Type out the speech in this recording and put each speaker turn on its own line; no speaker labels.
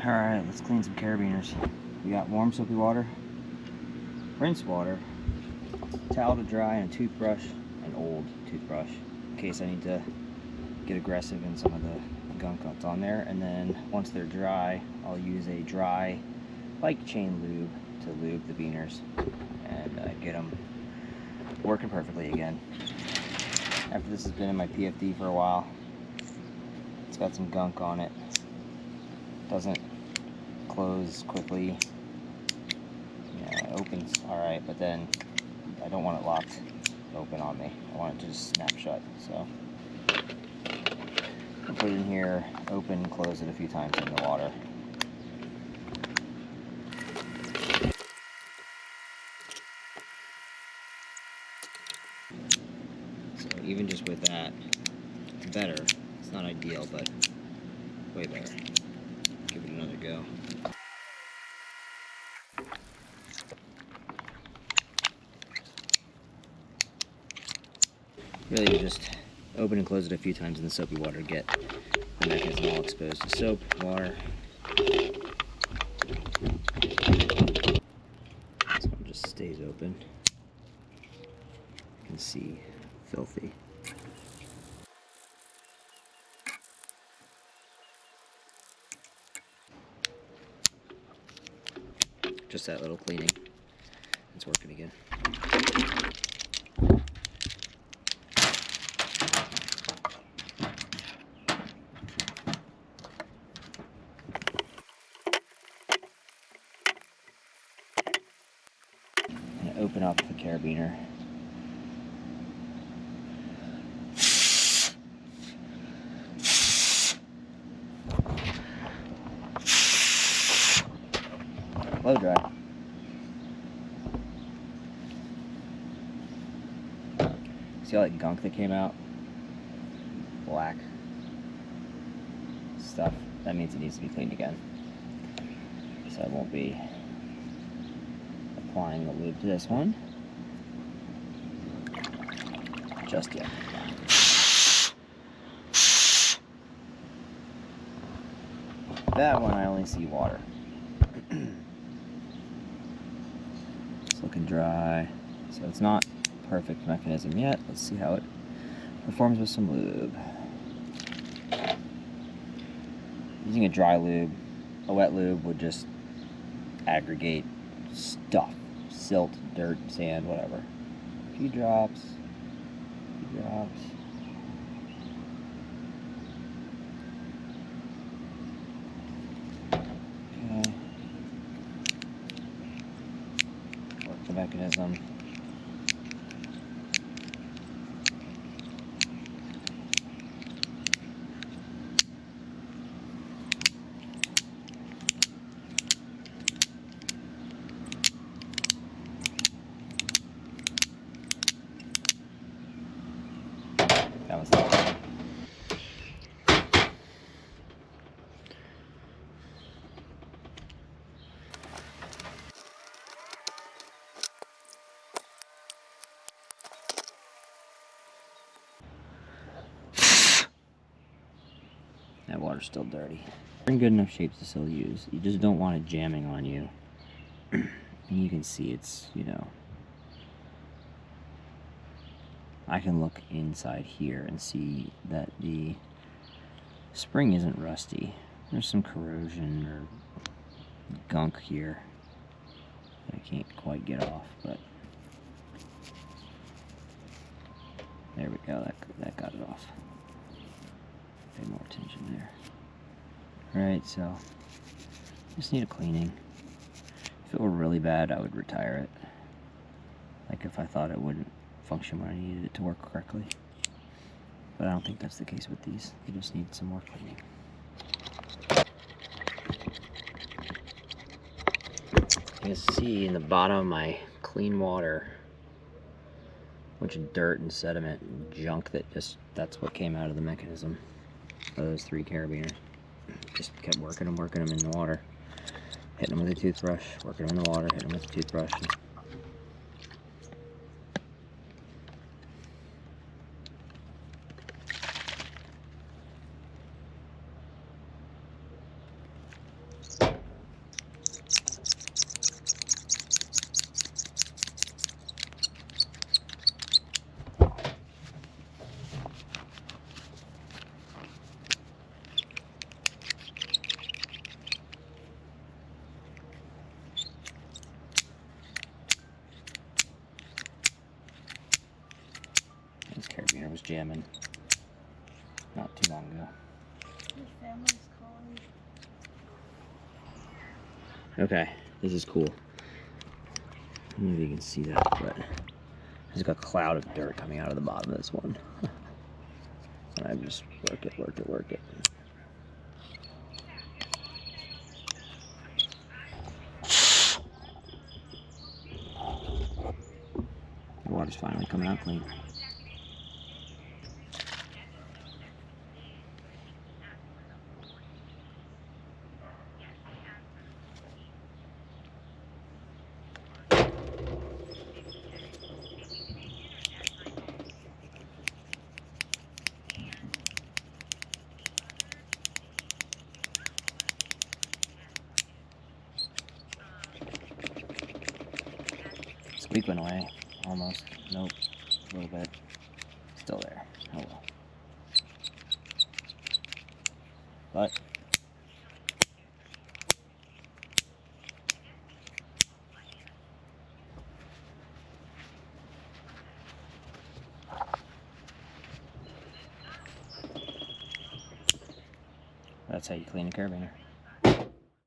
Alright, let's clean some carabiners. We got warm soapy water, rinse water, towel to dry, and a toothbrush, an old toothbrush, in case I need to get aggressive in some of the gunk that's on there. And then once they're dry, I'll use a dry bike chain lube to lube the beaners and get them working perfectly again. After this has been in my PFD for a while, it's got some gunk on it. Doesn't close quickly. Yeah, it opens alright, but then I don't want it locked open on me. I want it to just snap shut. So I'll put it in here, open, close it a few times in the water. So even just with that, it's better. It's not ideal, but way better. Give it another go. Really, you just open and close it a few times in the soapy water to get the mechanism all exposed to soap, water. This one just stays open. You can see, filthy. Just that little cleaning. It's working again. And open up the carabiner. Blow dry. See all that gunk that came out? Black stuff. That means it needs to be cleaned again. So I won't be applying the lube to this one just yet. That one I only see water. It's looking dry, so it's not perfect mechanism yet. Let's see how it performs with some lube. Using a dry lube, a wet lube would just aggregate stuff, silt, dirt, sand, whatever. A few drops, a few drops. Okay. Work the mechanism. That was not bad. That water's still dirty. We're in good enough shape to still use. You just don't want it jamming on you. And you can see it's, you know, I can look inside here and see that the spring isn't rusty. There's some corrosion or gunk here that I can't quite get off, but there we go, that got it off. Pay more attention there. Alright, so just need a cleaning. If it were really bad, I would retire it. Like if I thought it wouldn't function when I needed it to work correctly. But I don't think that's the case with these. They just need some more cleaning. You can see in the bottom of my clean water a bunch of dirt and sediment and junk that's what came out of the mechanism of those 3 carabiners. Just kept working them in the water. Hitting them with a toothbrush, working them in the water, hitting them with a toothbrush. jamming not too long ago.
Your family's calling.
Okay, this is cool. I don't know if you can see that, but there's like a cloud of dirt coming out of the bottom of this one. And I just work it, work it, work it. The water's finally coming out clean. Squeak went away, almost. Nope, a little bit. Still there. Oh well. But that's how you clean a carabiner.